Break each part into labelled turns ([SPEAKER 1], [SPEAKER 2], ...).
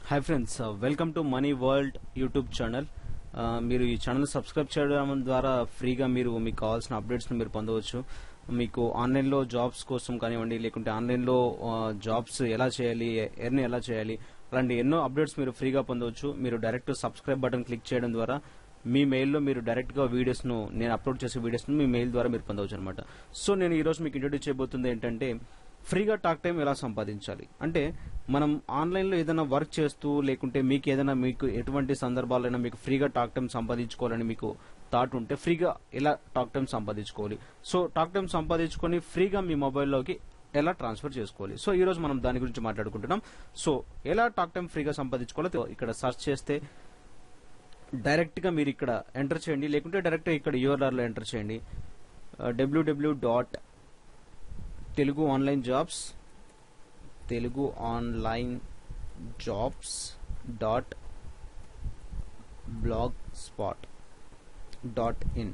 [SPEAKER 1] Hi friends, welcome to money world YouTube channel. మీరు ఈ channel subscribe చేయడం ద్వారా ఫ్రీగా మీకు కావాల్సిన అప్డేట్స్ని మీరు పొందవచ్చు. మీకు ఆన్లైన్లో జాబ్స్ కోసం కానివ్వండి, లేకుంటే ఆన్లైన్లో జాబ్స్ ఎలా చేయాలి, ఎర్న్ ఎలా చేయాలి, అలాంటి ఎన్నో అప్డేట్స్ మీరు ఫ్రీగా పొందవచ్చు. మీరు డైరెక్ట్ సబ్స్క్రైబ్ బటన్ క్లిక్ చేయడం ద్వారా మీ మెయిల్లో మీరు డైరెక్ట్గా వీడియోస్ను, నేను అప్లోడ్ చేసే వీడియోస్ను మీ మెయిల్ ద్వారా మీరు పొందవచ్చు అనమాట. సో నేను ఈరోజు మీకు ఇంట్రొడ్యూస్ చేయబోతుంది ఏంటంటే, ఫ్రీగా టాక్ టైం ఎలా సంపాదించాలి. అంటే మనం ఆన్లైన్లో ఏదైనా వర్క్ చేస్తూ, లేకుంటే మీకు ఎటువంటి సందర్భాలైనా మీకు ఫ్రీగా టాక్ టైం సంపాదించుకోవాలని మీకు థాట్ ఉంటే ఫ్రీగా ఎలా టాక్ టైం సంపాదించుకోవాలి, సో టాక్ టైం సంపాదించుకొని ఫ్రీగా మీ మొబైల్లోకి ఎలా ట్రాన్స్ఫర్ చేసుకోవాలి. సో ఈ రోజు మనం దాని గురించి మాట్లాడుకుంటున్నాం. సో ఎలా టాక్ టైం ఫ్రీగా సంపాదించుకోవాలో ఇక్కడ సెర్చ్ చేస్తే డైరెక్ట్గా మీరు ఇక్కడ ఎంటర్ చేయండి, లేకుంటే డైరెక్ట్గా ఇక్కడ యూఆర్ఆర్లో ఎంటర్ చేయండి. www.teluguonlinejobs.blogspot.in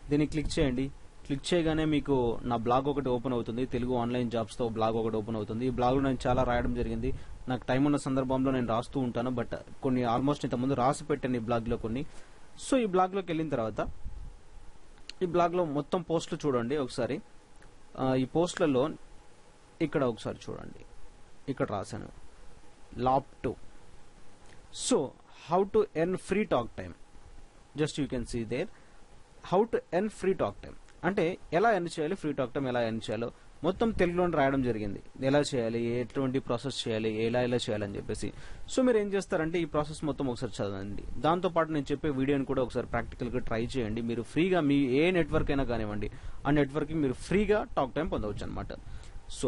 [SPEAKER 1] దీన్ని క్లిక్ చేయండి. క్లిక్ చేయగానే మీకు నా బ్లాగ్ ఒకటి ఓపెన్ అవుతుంది. తెలుగు ఆన్లైన్ జాబ్స్తో బ్లాగ్ ఒకటి ఓపెన్ అవుతుంది. ఈ బ్లాగ్లో నేను చాలా రాయడం జరిగింది. నాకు టైం ఉన్న సందర్భంలో నేను రాస్తూ ఉంటాను, బట్ కొన్ని ఆల్మోస్ట్ ఇంతకుముందు రాసి పెట్టాను ఈ బ్లాగ్లో కొన్ని. సో ఈ బ్లాగ్లోకి వెళ్ళిన తర్వాత ఈ బ్లాగ్లో మొత్తం పోస్టులు చూడండి ఒకసారి. ఈ పోస్టులలో ఇక్కడ ఒకసారి చూడండి, ఇక్కడ రాశాను లాప్ 2. So how to earn free talk time, just you can see there how to earn free talk time. అంటే ఎలా ఎర్న్ చేయాలి, ఫ్రీ టాక్ టైం ఎలా ఎర్న్ చేయాలో మొత్తం తెలుగులో రాయడం జరిగింది. ఎలా చేయాలి, ఎటువంటి ప్రాసెస్ చేయాలి, ఎలా చేయాలని చెప్పేసి. సో మీరు ఏం చేస్తారంటే ఈ ప్రాసెస్ మొత్తం ఒకసారి చదవండి. దాంతోపాటు నేను చెప్పే వీడియోని కూడా ఒకసారి ప్రాక్టికల్గా ట్రై చేయండి. మీరు ఫ్రీగా మీ ఏ నెట్వర్క్ అయినా కానివ్వండి, ఆ నెట్వర్క్కి మీరు ఫ్రీగా టాక్ టైం పొందవచ్చు అనమాట. సో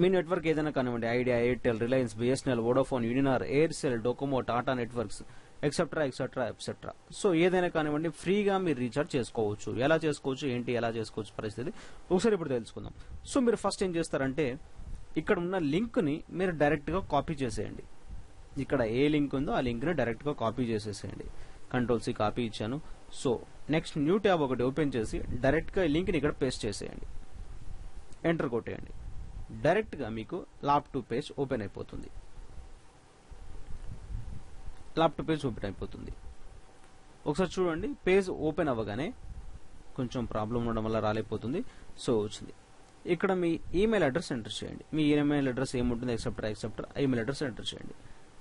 [SPEAKER 1] మీ నెట్వర్క్ ఏదైనా కానివ్వండి, idea, Airtel, Reliance, BSNL, Vodafone, Uninor, Aircel, Docomo, Tata networks, etcetera etcetera etcetera. So ఏదైనా కానివ్వండి ఫ్రీగా మీరు రీఛార్జ్ చేసుకోవచ్చు. ఎలా చేసుకోవచ్చు, ఎలా చేసుకోవచ్చు పరిస్థితి ఒకసారి ఇప్పుడు తెలుసుకుందాం. సో మీరు ఫస్ట్ ఏం చేస్తారంటే, ఇక్కడ ఉన్న లింక్ని మీరు డైరెక్ట్గా కాపీ చేసేయండి. ఇక్కడ ఏ లింక్ ఉందో ఆ లింక్ని డైరెక్ట్గా కాపీ చేసేసేయండి. Ctrl+C కాపీ ఇచ్చాను. సో నెక్స్ట్ న్యూ ట్యాబ్ ఒకటి ఓపెన్ చేసి డైరెక్ట్గా ఈ లింక్ని ఇక్కడ పేస్ట్ చేసేయండి. ఎంటర్ కొట్టేయండి. డైరెక్ట్గా మీకు లాప్ 2 పేజ్ ఓపెన్ అయిపోతుంది. ఒకసారి చూడండి, పేజ్ ఓపెన్ అవ్వగానే కొంచెం ప్రాబ్లం ఉండడం వల్ల రాలేకపోతుంది. సో వచ్చింది. ఇక్కడ మీ ఈమెయిల్ అడ్రస్ ఎంటర్ చేయండి. మీ ఈమెయిల్ అడ్రస్ ఏముంటుంది, ఎక్సెప్టర్ ఈమెయిల్ అడ్రస్ ఎంటర్ చేయండి.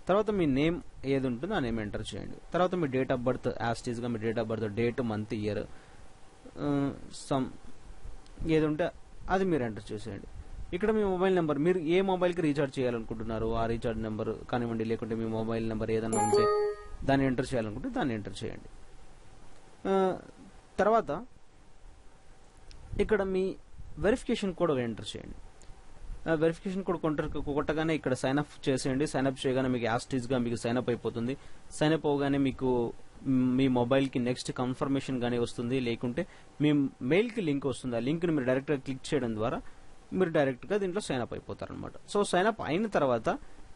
[SPEAKER 1] తర్వాత మీ నేమ్ ఏది ఉంటుందో ఆ నేమ్ ఎంటర్ చేయండి. తర్వాత మీ డేట్ ఆఫ్ బర్త్, యాస్టీస్గా మీ date of birth, date, month, year, సమ్ ఏది ఉంటే అది మీరు ఎంటర్ చేసేయండి. ఇక్కడ మీ మొబైల్ నెంబర్, మీరు ఏ మొబైల్కి రీఛార్జ్ చేయాలనుకుంటున్నారు ఆ రీఛార్జ్ నెంబర్ కానివ్వండి, లేకుంటే మీ మొబైల్ నెంబర్ ఏదైనా ఉంటే దాన్ని ఎంటర్ చేయాలనుకుంటే దాన్ని ఎంటర్ చేయండి. తర్వాత ఇక్కడ మీ వెరిఫికేషన్ కోడ్ ఎంటర్ చేయండి. వెరిఫికేషన్ కోడ్ కొట్టగానే ఇక్కడ సైన్అప్ చేసేయండి. సైన్అప్ చేయగానే మీకు యాస్టీస్గా మీకు సైన్అప్ అయిపోతుంది. సైన్అప్ అవగానే మీకు మీ మొబైల్కి నెక్స్ట్ కన్ఫర్మేషన్ కానీ వస్తుంది, లేకుంటే మీ మెయిల్కి లింక్ వస్తుంది. ఆ లింక్ని మీరు డైరెక్ట్గా క్లిక్ చేయడం ద్వారా మీరు డైరెక్ట్గా దీంట్లో సైన్అప్ అయిపోతారు అనమాట. సో సైన్అప్ అయిన తర్వాత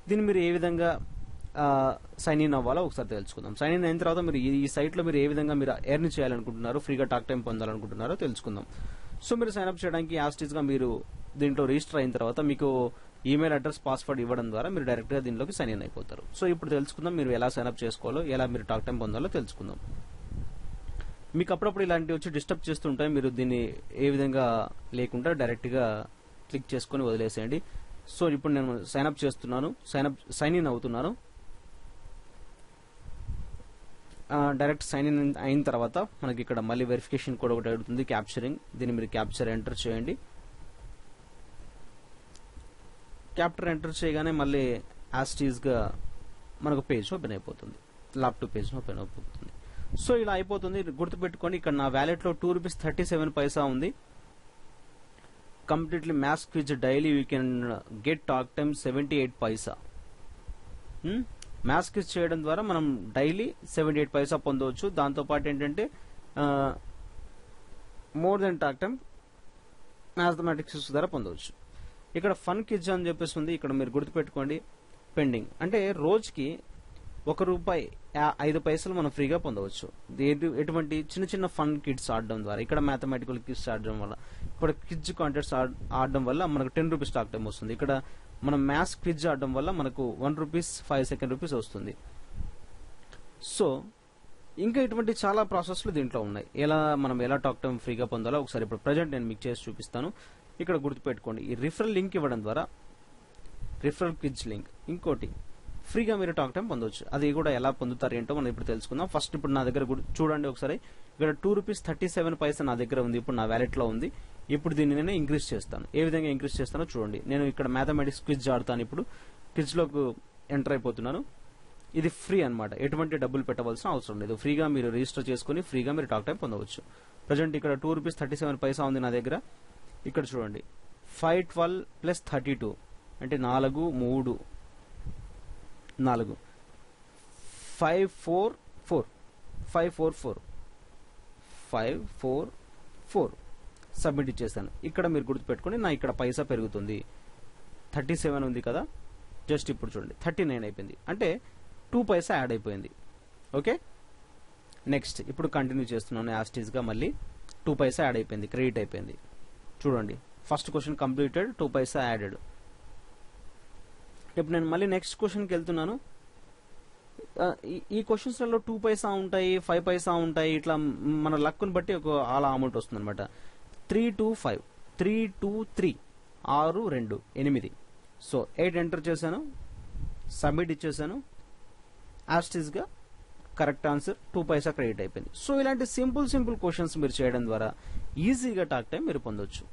[SPEAKER 1] దీన్ని మీరు ఏ విధంగా సైన్ ఇన్ అవ్వాలో ఒకసారి తెలుసుకుందాం. సైన్ ఇన్ అయిన తర్వాత మీరు ఈ సైట్లో మీరు ఏ విధంగా మీరు ఎర్న్ చేయాలనుకుంటున్నారు, ఫ్రీగా టాక్ టైం పొందాలనుకుంటున్నారో తెలుసుకుందాం. సో మీరు సైన్అప్ చేయడానికి యాస్టీస్గా మీరు దీంట్లో రిజిస్టర్ అయిన తర్వాత మీకు ఈమెయిల్ అడ్రస్, పాస్వర్డ్ ఇవ్వడం ద్వారా మీరు డైరెక్ట్గా దీనిలోకి సైన్ ఇన్ అయిపోతారు. సో ఇప్పుడు తెలుసుకుందాం మీరు ఎలా సైన్అప్ చేసుకోవాలో, ఎలా మీరు టాక్ టైం పొందాలో తెలుసుకుందాం. మీకు అప్పుడప్పుడు ఇలాంటివి వచ్చి డిస్టర్బ్ చేస్తుంటాయి. మీరు దీన్ని ఏ విధంగా లేకుండా డైరెక్ట్గా క్లిక్ చేసుకొని వదిలేసేయండి. సో ఇప్పుడు నేను సైన్అప్ చేస్తున్నాను, సైన్ ఇన్ అవుతున్నాను. డైరెక్ట్ సైన్ ఇన్ అయిన తర్వాత మనకి ఇక్కడ మళ్ళీ వెరిఫికేషన్ కోడ్ ఒకటి అడుగుతుంది, క్యాప్చరింగ్. దీన్ని మీరు క్యాప్చర్ ఎంటర్ చేయండి. క్యాప్చర్ ఎంటర్ చేయగానే మళ్ళీ యాస్టీస్గా మనకు పేజ్ ఓపెన్ అయిపోతుంది. లాప్ 2 పేజ్ ఓపెన్ అయిపోతుంది. సో ఇలా అయిపోతుంది. గుర్తుపెట్టుకోండి, ఇక్కడ నా వ్యాలెట్లో ₹2.37 ఉంది. Completely maths quiz daily you can get talk time 78 Paisa. Maths quiz చేయడం ద్వారా మనం డైలీ 78 పైసా పొందవచ్చు. దాంతోపాటు ఏంటంటే more than talk time mathematics ద్వారా పొందవచ్చు. ఇక్కడ ఫన్ క్విజ్ అని చెప్పేసి ఉంది. ఇక్కడ మీరు గుర్తుపెట్టుకోండి, పెండింగ్ అంటే రోజుకి రూపాయి 5 పైసలు మనం ఫ్రీగా పొందవచ్చు. ఎటువంటి చిన్న చిన్న ఫన్ కిడ్స్ ఆడడం ద్వారా, ఇక్కడ మ్యాథమెటికల్ కిడ్స్ ఆడడం వల్ల, ఇక్కడ క్విజ్ కాంటెస్ట్ ఆడడం వల్ల మనకు 10 రూపీస్ టాక్ టైం వస్తుంది. ఇక్కడ మనం మ్యాథ్స్ క్విజ్ ఆడడం వల్ల మనకు 1 రూపీస్ 5 సెకండ్ రూపీస్ వస్తుంది. సో ఇంకా ఇటువంటి చాలా ప్రాసెస్లు దీంట్లో ఉన్నాయి. మనం ఎలా టాక్ టైం ఫ్రీగా పొందాలో ఒకసారి ఇప్పుడు ప్రజెంట్ నేను మీకు చేసి చూపిస్తాను. ఇక్కడ గుర్తుపెట్టుకోండి, ఈ రిఫరల్ లింక్ ఇవ్వడం ద్వారా, రిఫరల్ క్విజ్ లింక్, ఇంకోటి ఫ్రీగా మీరు టాక్ టైం పొందవచ్చు. అది కూడా ఎలా పొందుతారు ఏంటో మనం ఇప్పుడు తెలుసుకుందాం. ఫస్ట్ ఇప్పుడు నా దగ్గర చూడండి ఒకసారి, ఇక్కడ 2 రూపీస్ 37 పైసా నా దగ్గర ఉంది, ఇప్పుడు నా వ్యాలెట్ లో ఉంది. ఇప్పుడు దీన్ని నేను ఇంక్రీజ్ చేస్తాను. ఏ విధంగా ఇంక్రీజ్ చేస్తానో చూడండి. నేను ఇక్కడ మ్యాథమెటిక్స్ క్విజ్ ఆడతాను. ఇప్పుడు క్విజ్ లోకి ఎంటర్ అయిపోతున్నాను. ఇది ఫ్రీ అన్నమాట, ఎటువంటి డబ్బులు పెట్టవలసిన అవసరం లేదు. ఫ్రీగా మీరు రిజిస్టర్ చేసుకుని ఫ్రీగా మీరు టాక్ టైం పొందవచ్చు. ప్రజెంట్ ఇక్కడ 2 రూపీస్ 37 పైసా ఉంది నా దగ్గర. ఇక్కడ చూడండి, 512 ప్లస్ 32 అంటే 4 3 4 544 544 544 సబ్మిట్ ఇచ్చేసాను. ఇక్కడ మీరు గుర్తుపెట్టుకుని నా ఇక్కడ పైసా పెరుగుతుంది. 37 ఉంది కదా, జస్ట్ ఇప్పుడు చూడండి 39 అయిపోయింది, అంటే 2 పైసా యాడ్ అయిపోయింది. ఓకే, నెక్స్ట్ ఇప్పుడు కంటిన్యూ చేస్తున్నాను యాస్టీస్ గా. మళ్ళీ 2 పైసా యాడ్ అయిపోయింది, క్రెడిట్ అయిపోయింది. చూడండి, ఫస్ట్ క్వశ్చన్ కంప్లీటెడ్, 2 పైసా యాడెడ్. ఇప్పుడు నేను మళ్ళీ నెక్స్ట్ క్వశ్చన్కి వెళ్తున్నాను. ఈ క్వశ్చన్స్లలో 2 పైసా ఉంటాయి, 5 పైసా ఉంటాయి, ఇట్లా మన లక్ను బట్టి అలా అమౌంట్ వస్తుంది అనమాట. 325 323 6 2 8. సో 8 ఎంటర్ చేశాను, సబ్మిట్ ఇచ్చేసాను. యాస్టీస్ గా కరెక్ట్ ఆన్సర్ 2 పైసా క్రెడిట్ అయిపోయింది. సో ఇలాంటి సింపుల్ క్వశ్చన్స్ మీరు చేయడం ద్వారా ఈజీగా టాక్ టైం మీరు పొందొచ్చు.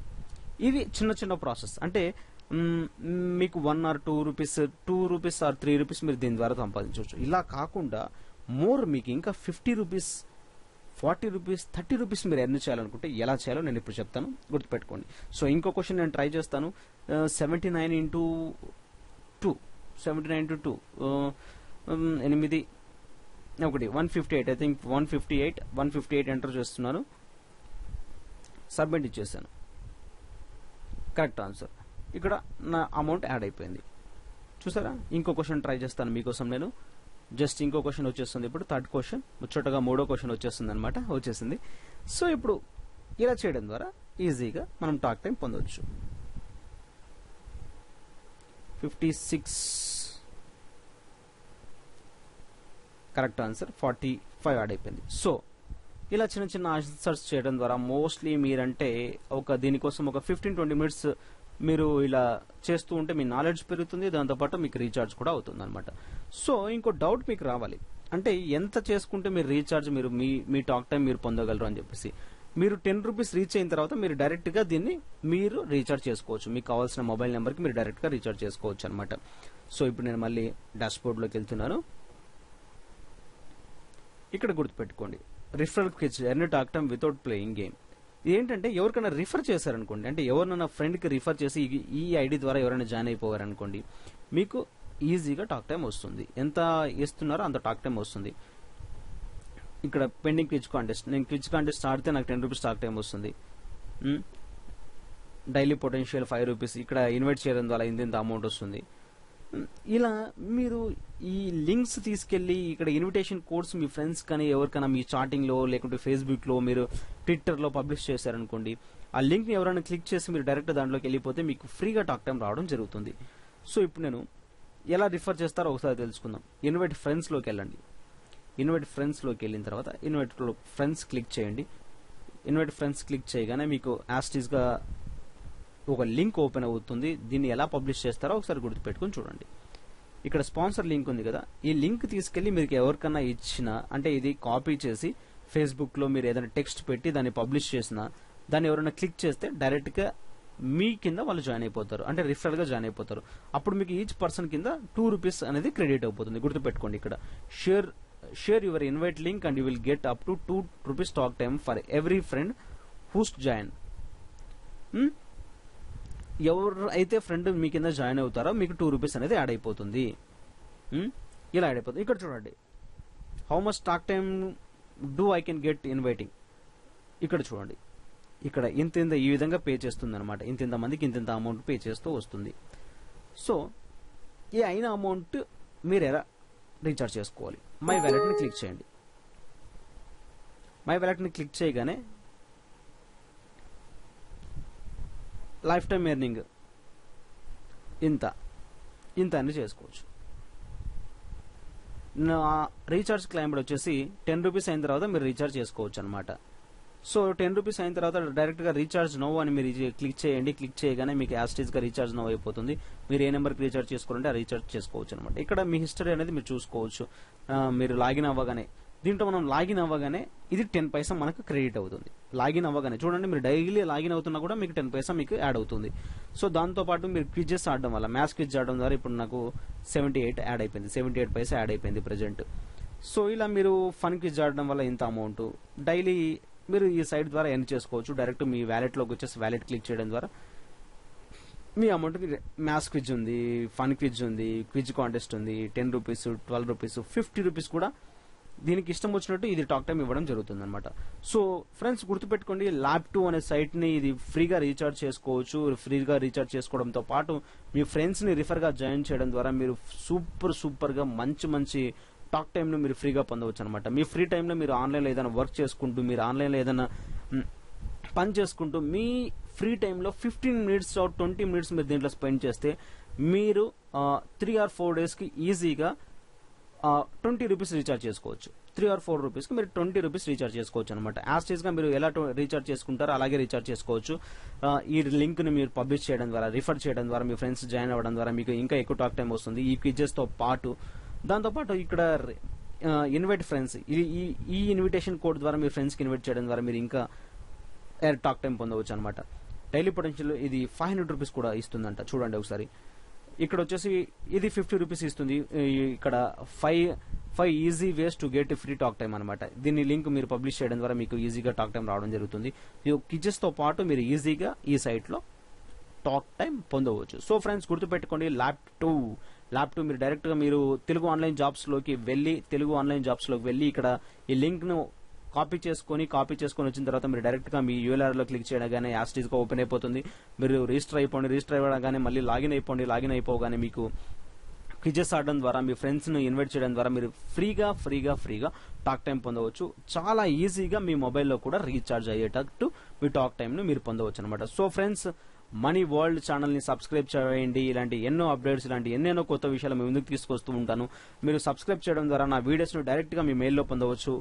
[SPEAKER 1] ఇవి చిన్న చిన్న ప్రాసెస్. అంటే మీకు 1 or 2 rupees 2 rupees or 3 rupees మీరు దీని ద్వారా సంపాదించవచ్చు. ఇలా కాకుండా మీకు ఇంకా 50 రూపీస్ 40 రూపీస్ 30 రూపీస్ మీరు ఎర్న్ చేయాలనుకుంటే ఎలా చేయాలో నేను ఇప్పుడు చెప్తాను, గుర్తుపెట్టుకోండి. సో ఇంకో క్వశ్చన్ నేను ట్రై చేస్తాను. 79 into 2 8 1 158 ఐ థింక్ 158 ఎంటర్ చేస్తున్నాను, సబ్మిట్ ఇచ్చేసాను. Correct answer. ఇక్కడ నా అమౌంట్ యాడ్ అయిపోయింది. చూసారా? ఇంకో క్వశ్చన్ ట్రై చేస్తాను మీకోసం నేను. జస్ట్ ఇంకో క్వశ్చన్ వచ్చేస్తుంది. ఇప్పుడు థర్డ్ క్వశ్చన్, ముచ్చటగా 3వ క్వశ్చన్ వచ్చేస్తుంది అనమాట, వచ్చేసింది. సో ఇప్పుడు ఇలా చేయడం ద్వారా ఈజీగా మనం టాక్ టైం పొందవచ్చు. 56 కరెక్ట్ ఆన్సర్. 45 యాడ్ అయిపోయింది. సో ఇలా చిన్న చిన్న ఆన్సర్స్ చేయడం ద్వారా మోస్ట్లీ మీరంటే దీనికోసం ఒక 15-20 మినిట్స్ మీరు ఇలా చేస్తూ ఉంటే మీ నాలెడ్జ్ పెరుగుతుంది, దాంతోపాటు మీకు రీఛార్జ్ కూడా అవుతుంది అనమాట. సో ఇంకో డౌట్ మీకు రావాలి, అంటే ఎంత చేసుకుంటే మీరు రీఛార్జ్ మీ టాక్ టైం మీరు పొందగలరు అని చెప్పేసి. మీరు 10 రూపీస్ రీచ్ అయిన తర్వాత మీరు డైరెక్ట్ గా దీన్ని మీరు రీఛార్జ్ చేసుకోవచ్చు. మీకు కావాల్సిన మొబైల్ నెంబర్ కి మీరు డైరెక్ట్ గా రీఛార్జ్ చేసుకోవచ్చు అనమాట. సో ఇప్పుడు నేను మళ్ళీ డాష్ బోర్డ్ లోకి వెళ్తున్నాను. ఇక్కడ గుర్తుపెట్టుకోండి, referral quiz earn talk time without playing game. ఏంటంటే ఎవరికైనా రిఫర్ చేశారనుకోండి, అంటే ఎవరినైనా ఫ్రెండ్ కి రిఫర్ చేసి ఈ ఐడి ద్వారా ఎవరైనా జాయిన్ అయిపోవారనుకోండి, మీకు ఈజీగా టాక్ టైం వస్తుంది. ఎంత ఇస్తున్నారో అంత టాక్ టైం వస్తుంది. ఇక్కడ పెండింగ్ క్విజ్ కాంటెస్ట్, నేను క్విజ్ కాంటెస్ట్ ఆడితే నాకు 10 రూపీస్ టాక్ టైం వస్తుంది. డైలీ పొటెన్షియల్ 5 రూపీస్, ఇక్కడ ఇన్వైట్ చేయడం ద్వారా ఇంత అమౌంట్ వస్తుంది. ఇలా మీరు ఈ లింక్స్ తీసుకెళ్లి ఇక్కడ ఇన్విటేషన్ కోడ్స్ మీ ఫ్రెండ్స్ కానీ ఎవరికైనా మీ చాటింగ్ లో లేకుంటే ఫేస్బుక్ లో మీరు ట్విట్టర్ లో పబ్లిష్ చేశారనుకోండి, ఆ లింక్ ని ఎవరైనా క్లిక్ చేసి మీరు డైరెక్ట్ దాంట్లోకి వెళ్ళిపోతే మీకు ఫ్రీగా టాక్ టైం రావడం జరుగుతుంది. సో ఇప్పుడు నేను ఎలా రిఫర్ చేస్తారో ఒకసారి తెలుసుకుందాం. ఇన్వైట్ ఫ్రెండ్స్ లోకి వెళ్ళండి. ఇన్వైట్ ఫ్రెండ్స్ లోకి వెళ్ళిన తర్వాత ఇన్వైట్ ఫ్రెండ్స్ క్లిక్ చేయండి. ఇన్వైట్ ఫ్రెండ్స్ క్లిక్ చేయగానే మీకు యాస్టీస్ గా ఒక లింక్ ఓపెన్ అవుతుంది. దీన్ని ఎలా పబ్లిష్ చేస్తారో ఒకసారి గుర్తుపెట్టుకుని చూడండి. ఇక్కడ స్పాన్సర్ లింక్ ఉంది కదా, ఈ లింక్ తీసుకెళ్లి మీకు ఎవరికన్నా ఇచ్చిన, అంటే ఇది కాపీ చేసి ఫేస్బుక్ లో మీరు ఏదైనా టెక్స్ట్ పెట్టి దాన్ని పబ్లిష్ చేసినా, దాన్ని ఎవరైనా క్లిక్ చేస్తే డైరెక్ట్ గా మీ కింద వాళ్ళు జాయిన్ అయిపోతారు, అంటే రిఫరల్ గా జాయిన్ అయిపోతారు. అప్పుడు మీకు ఈచ్ పర్సన్ కింద 2 రూపీస్ అనేది క్రెడిట్ అయిపోతుంది. గుర్తుపెట్టుకోండి, ఇక్కడ share your invite link and you will get up to 2 rupees talk time for every friend who's join. ఎవరు అయితే ఫ్రెండ్ మీ కింద జాయిన్ అవుతారో మీకు 2 రూపీస్ అనేది యాడ్ అయిపోతుంది. ఇలా యాడ్ అయిపోతుంది. ఇక్కడ చూడండి, how much talk time do I can get inviting. ఇక్కడ చూడండి, ఇక్కడ ఇంత ఈ విధంగా పే చేస్తుంది అనమాట. ఇంత మందికి ఇంత అమౌంట్ పే చేస్తూ వస్తుంది. సో ఈ అయిన అమౌంట్ మీరు ఎలా రీఛార్జ్ చేసుకోవాలి. మై వ్యాలెట్ని క్లిక్ చేయండి. మై వ్యాలెట్ని క్లిక్ చేయగానే లైఫ్ టైం ఎర్నింగ్ ఇంత అని చేసుకోవచ్చు. నా రీఛార్జ్ క్లైమ్డ్ వచ్చేసి 10 రూపీస్ అయిన తర్వాత మీరు రీఛార్జ్ చేసుకోవచ్చు అనమాట. సో 10 రూపీస్ అయిన తర్వాత డైరెక్ట్గా రీఛార్జ్ నో అని మీరు క్లిక్ చేయండి. క్లిక్ చేయగానే మీకు యాస్టీస్గా రీఛార్జ్ నో అయిపోతుంది. మీరు ఏ నెంబర్కి రీఛార్జ్ చేసుకోవాలంటే ఆ రీఛార్జ్ చేసుకోవచ్చు అనమాట. ఇక్కడ మీ హిస్టరీ అనేది మీరు చూసుకోవచ్చు. మీరు లాగిన్ అవ్వగానే దీంట్లో మనం లాగిన్ అవ్వగానే ఇది 10 పైసా మనకు క్రెడిట్ అవుతుంది. లాగిన్ అవ్వగానే చూడండి, మీరు డైలీ లాగిన్ అవుతున్నా కూడా మీకు 10 పైసా మీకు యాడ్ అవుతుంది. సో దాంతోపాటు మీరు క్విజెస్ ఆడడం వల్ల, మ్యాథ్స్ క్విజ్ ఆడడం ద్వారా ఇప్పుడు నాకు 78 యాడ్ అయిపోయింది, 78 పైసా యాడ్ అయిపోయింది ప్రజెంట్. సో ఇలా మీరు ఫన్ క్విజ్ ఆడడం వల్ల ఇంత అమౌంట్ డైలీ మీరు ఈ సైట్ ద్వారా ఎర్న్ చేసుకోవచ్చు. డైరెక్ట్ మీ వ్యాలెట్లోకి వచ్చేసి వ్యాలెట్ క్లిక్ చేయడం ద్వారా మీ అమౌంట్ మ్యాథ్స్ క్విజ్ ఉంది, ఫన్ క్విజ్ ఉంది, క్విజ్ కాంటెస్ట్ ఉంది, 10 రూపీస్, 12 రూపీస్, 50 రూపీస్ కూడా దీనికి ఇష్టం వచ్చినట్టు ఇది టాక్ టైం ఇవ్వడం జరుగుతుంది అనమాట. సో ఫ్రెండ్స్ గుర్తుపెట్టుకోండి, ల్యాబ్2 అనే సైట్ని ఇది ఫ్రీగా రీఛార్జ్ చేసుకోవచ్చు. ఫ్రీగా రీఛార్జ్ చేసుకోవడంతో పాటు మీ ఫ్రెండ్స్ని రిఫర్గా జాయిన్ చేయడం ద్వారా మీరు సూపర్గా మంచి టాక్ టైంను మీరు ఫ్రీగా పొందవచ్చు అనమాట. మీ ఫ్రీ టైంలో మీరు ఆన్లైన్లో ఏదైనా వర్క్ చేసుకుంటూ, మీరు ఆన్లైన్లో ఏదైనా పని చేసుకుంటూ మీ ఫ్రీ టైంలో 15 మినిట్స్ 20 మినిట్స్ మీరు దీంట్లో స్పెండ్ చేస్తే మీరు 3 or 4 డేస్కి ఈజీగా 20 రూపీస్ రీఛార్జ్ చేసుకోవచ్చు. 3 or 4 రూపీస్కి మీరు 20 రూపీస్ రీఛార్జ్ చేసుకోవచ్చు అనమాట. యాస్టీస్గా మీరు ఎలా రీఛార్జ్ చేసుకుంటారో అలాగే రీఛార్జ్ చేసుకోవచ్చు. ఈ లింక్ని మీరు పబ్లిష్ చేయడం ద్వారా, రిఫర్ చేయడం ద్వారా, మీ ఫ్రెండ్స్ జాయిన్ అవ్వడం ద్వారా మీకు ఇంకా ఎక్కువ టాక్ టైం వస్తుంది ఈ క్విజెస్తో పాటు. దాంతోపాటు ఇక్కడ ఇన్వైట్ ఫ్రెండ్స్, ఈ ఇన్విటేషన్ కోడ్ ద్వారా మీ ఫ్రెండ్స్కి ఇన్వైట్ చేయడం ద్వారా మీరు ఇంకా టాక్ టైం పొందవచ్చు అనమాట. డైలీ పొటెన్షియల్ ఇది 500 రూపీస్ కూడా ఇస్తుందంట. చూడండి ఒకసారి, ఇక్కడ వచ్చేసి ఇది 50 రూపీస్ ఇస్తుంది. ఇక్కడ 5 easy ways to get free talk time అనమాట. దీని లింక్ మీరు పబ్లిష్ చేయడం ద్వారా మీకు ఈజీగా టాక్ టైం రావడం జరుగుతుంది. ఈ క్విజెస్తో పాటు మీరు ఈజీగా ఈ సైట్లో టాక్ టైం పొందవచ్చు. సో ఫ్రెండ్స్ గుర్తుపెట్టుకోండి, ల్యాబ్2 మీరు డైరెక్ట్గా మీరు తెలుగు ఆన్లైన్ జాబ్స్లోకి వెళ్ళి ఇక్కడ ఈ లింక్ను కాపీ చేసుకొని వచ్చిన తర్వాత మీరు డైరెక్ట్గా మీ యూఆర్ఎల్లో క్లిక్ చేయగానే యాస్టీస్గా ఓపెన్ అయిపోతుంది. మీరు రిజిస్టర్ అవ్వగానే మళ్ళీ లాగిన్ అయిపోగానే మీకు క్విజెస్ ఆడడం ద్వారా, మీ ఫ్రెండ్స్ను ఇన్వైట్ చేయడం ద్వారా మీరు ఫ్రీగా టాక్ టైం పొందవచ్చు. చాలా ఈజీగా మీ మొబైల్లో కూడా రీఛార్జ్ అయ్యేటట్టు మీ టాక్ టైంను మీరు పొందవచ్చు అనమాట. సో ఫ్రెండ్స్, మనీ వరల్డ్ ఛానల్ని సబ్స్క్రైబ్ చేయండి. ఇలాంటి ఎన్నో అప్డేట్స్, ఇలాంటి ఎన్నెన్నో కొత్త విషయాలు మీ ముందుకు తీసుకొస్తూ ఉంటాను. మీరు సబ్స్క్రైబ్ చేయడం ద్వారా నా వీడియోస్ను డైరెక్ట్గా మీ మెయిల్లో పొందవచ్చు.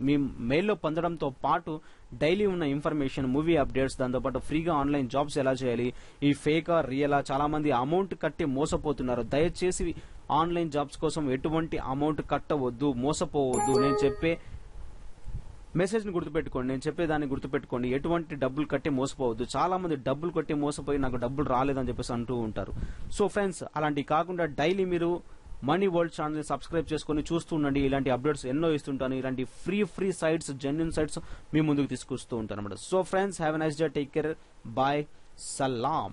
[SPEAKER 1] మీ మెయిల్లో పొందడంతో పాటు డైలీ ఉన్న ఇన్ఫర్మేషన్, మూవీ అప్డేట్స్, దాంతోపాటు ఫ్రీగా ఆన్లైన్ జాబ్స్ ఎలా చేయాలి, ఈ ఫేకా రియలా, చాలా మంది అమౌంట్ కట్టి మోసపోతున్నారు. దయచేసి ఆన్లైన్ జాబ్స్ కోసం ఎటువంటి అమౌంట్ కట్టవద్దు, మోసపోవద్దు. నేను చెప్పే మెసేజ్ని గుర్తుపెట్టుకోండి, నేను చెప్పేదాన్ని గుర్తుపెట్టుకోండి. ఎటువంటి డబ్బులు కట్టి మోసపోవద్దు. చాలా మంది డబ్బులు కట్టి మోసపోయి నాకు డబ్బులు రాలేదని చెప్పేసి అంటూ ఉంటారు. సో ఫ్రెండ్స్, అలాంటివి కాకుండా డైలీ మీరు మనీ వరల్డ్ ఛానల్ని సబ్స్క్రైబ్ చేసుకొని చూస్తూ ఉండండి. ఇలాంటి అప్డేట్స్ ఎన్నో ఇస్తుంటాను. ఇలాంటి ఫ్రీ సైట్స్, జెన్యూన్ సైట్స్ మీ ముందుకు తీసుకొస్తూ ఉంటాను అన్నమాట. So friends, have a nice day, take care, bye, Salam.